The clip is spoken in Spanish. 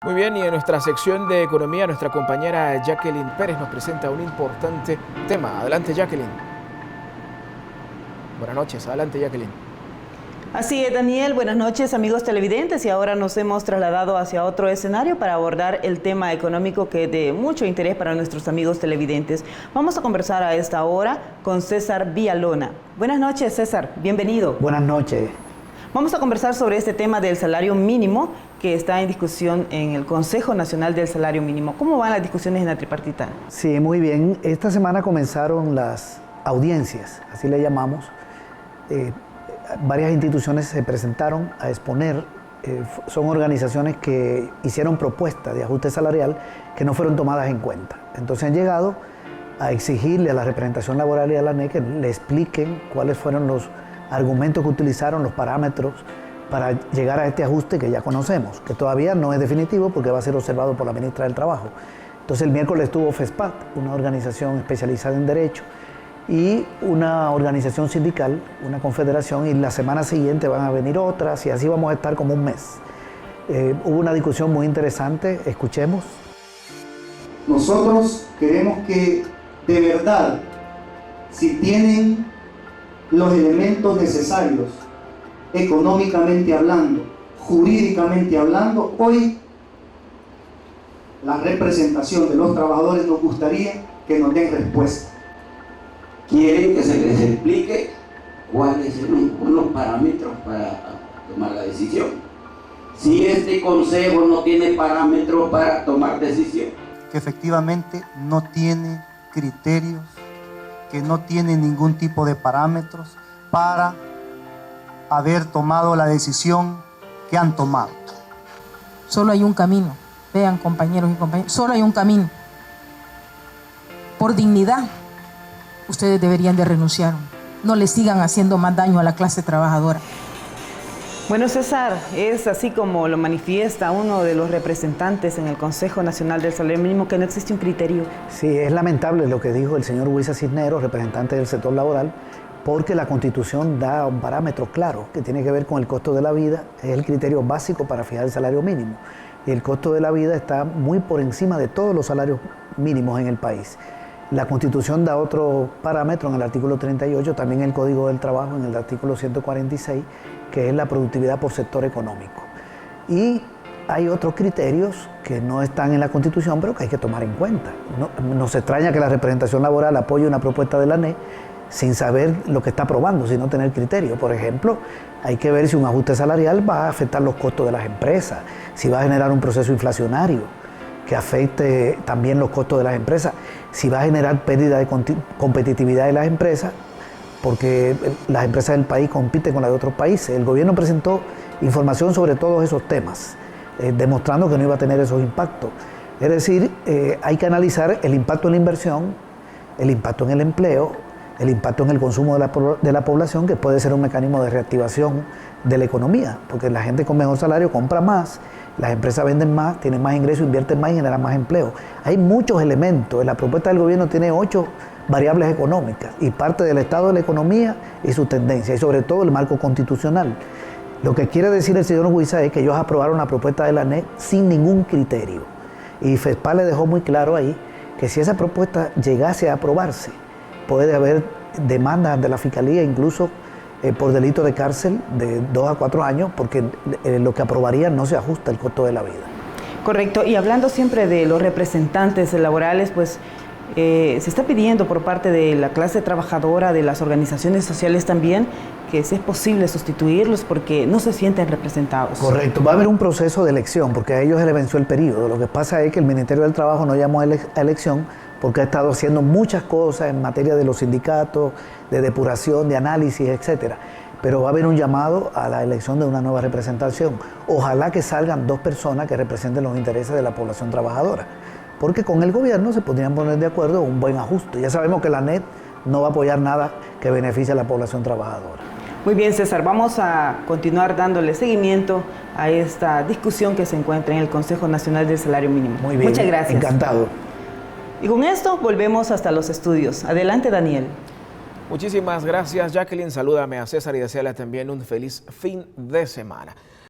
Muy bien, y en nuestra sección de economía, nuestra compañera Jacqueline Pérez nos presenta un importante tema. Adelante, Jacqueline. Buenas noches, adelante, Jacqueline. Así es, Daniel. Buenas noches, amigos televidentes. Y ahora nos hemos trasladado hacia otro escenario para abordar el tema económico que es de mucho interés para nuestros amigos televidentes. Vamos a conversar a esta hora con César Villalona. Buenas noches, César. Bienvenido. Buenas noches. Vamos a conversar sobre este tema del salario mínimo que está en discusión en el Consejo Nacional del Salario Mínimo. ¿Cómo van las discusiones en la tripartita? Sí, muy bien. Esta semana comenzaron las audiencias, así le llamamos. Varias instituciones se presentaron a exponer. Son organizaciones que hicieron propuestas de ajuste salarial que no fueron tomadas en cuenta. Entonces han llegado a exigirle a la representación laboral y a la ANEC que le expliquen cuáles fueron los argumentos que utilizaron, los parámetros para llegar a este ajuste que ya conocemos, que todavía no es definitivo porque va a ser observado por la ministra del Trabajo. Entonces el miércoles estuvo FESPAT, una organización especializada en derecho, y una organización sindical, una confederación, y la semana siguiente van a venir otras, y así vamos a estar como un mes. Hubo una discusión muy interesante, escuchemos. Nosotros queremos que de verdad, si tienen los elementos necesarios, económicamente hablando, jurídicamente hablando, hoy la representación de los trabajadores nos gustaría que nos den respuesta. Quieren que se les explique cuáles son los parámetros para tomar la decisión. Si este consejo no tiene parámetros para tomar decisión, que efectivamente no tiene criterios, que no tiene ningún tipo de parámetros para haber tomado la decisión que han tomado. Solo hay un camino, vean compañeros y compañeras, solo hay un camino. Por dignidad, ustedes deberían de renunciar. No le sigan haciendo más daño a la clase trabajadora. Bueno, César, es así como lo manifiesta uno de los representantes en el Consejo Nacional del Salario Mínimo, que no existe un criterio. Sí, es lamentable lo que dijo el señor Huiza Cisneros, representante del sector laboral, porque la Constitución da un parámetro claro que tiene que ver con el costo de la vida, es el criterio básico para fijar el salario mínimo. Y el costo de la vida está muy por encima de todos los salarios mínimos en el país. La Constitución da otro parámetro en el artículo 38, también el Código del Trabajo en el artículo 146, que es la productividad por sector económico. Y hay otros criterios que no están en la Constitución, pero que hay que tomar en cuenta. No se extraña que la representación laboral apoye una propuesta de la ANEC sin saber lo que está aprobando, sin no tener criterio. Por ejemplo, hay que ver si un ajuste salarial va a afectar los costos de las empresas, si va a generar un proceso inflacionario que afecte también los costos de las empresas, si va a generar pérdida de competitividad de las empresas, porque las empresas del país compiten con las de otros países. El gobierno presentó información sobre todos esos temas, demostrando que no iba a tener esos impactos. Es decir, hay que analizar el impacto en la inversión, el impacto en el empleo, el impacto en el consumo de la población, que puede ser un mecanismo de reactivación de la economía, porque la gente con mejor salario compra más, las empresas venden más, tienen más ingresos, invierten más y generan más empleo. Hay muchos elementos. La propuesta del gobierno tiene 8 variables económicas y parte del estado de la economía y su tendencia, y sobre todo el marco constitucional. Lo que quiere decir el señor Huiza es que ellos aprobaron la propuesta de la ANEC sin ningún criterio. Y FESPA le dejó muy claro ahí que si esa propuesta llegase a aprobarse, puede haber demandas ante la Fiscalía, incluso por delito de cárcel de 2 a 4 años, porque lo que aprobarían no se ajusta al costo de la vida. Correcto. Y hablando siempre de los representantes laborales, pues se está pidiendo por parte de la clase trabajadora, de las organizaciones sociales también, que si es posible sustituirlos porque no se sienten representados. Correcto. Va a haber un proceso de elección porque a ellos se les venció el periodo. Lo que pasa es que el Ministerio del Trabajo no llamó a elección porque ha estado haciendo muchas cosas en materia de los sindicatos, de depuración, de análisis, etcétera. Pero va a haber un llamado a la elección de una nueva representación. Ojalá que salgan 2 personas que representen los intereses de la población trabajadora, porque con el gobierno se podrían poner de acuerdo en un buen ajuste. Ya sabemos que la ANEC no va a apoyar nada que beneficie a la población trabajadora. Muy bien, César, vamos a continuar dándole seguimiento a esta discusión que se encuentra en el Consejo Nacional del Salario Mínimo. Muy bien, muchas gracias. Encantado. Y con esto volvemos hasta los estudios. Adelante, Daniel. Muchísimas gracias, Jacqueline. Salúdame a César y deséale también un feliz fin de semana.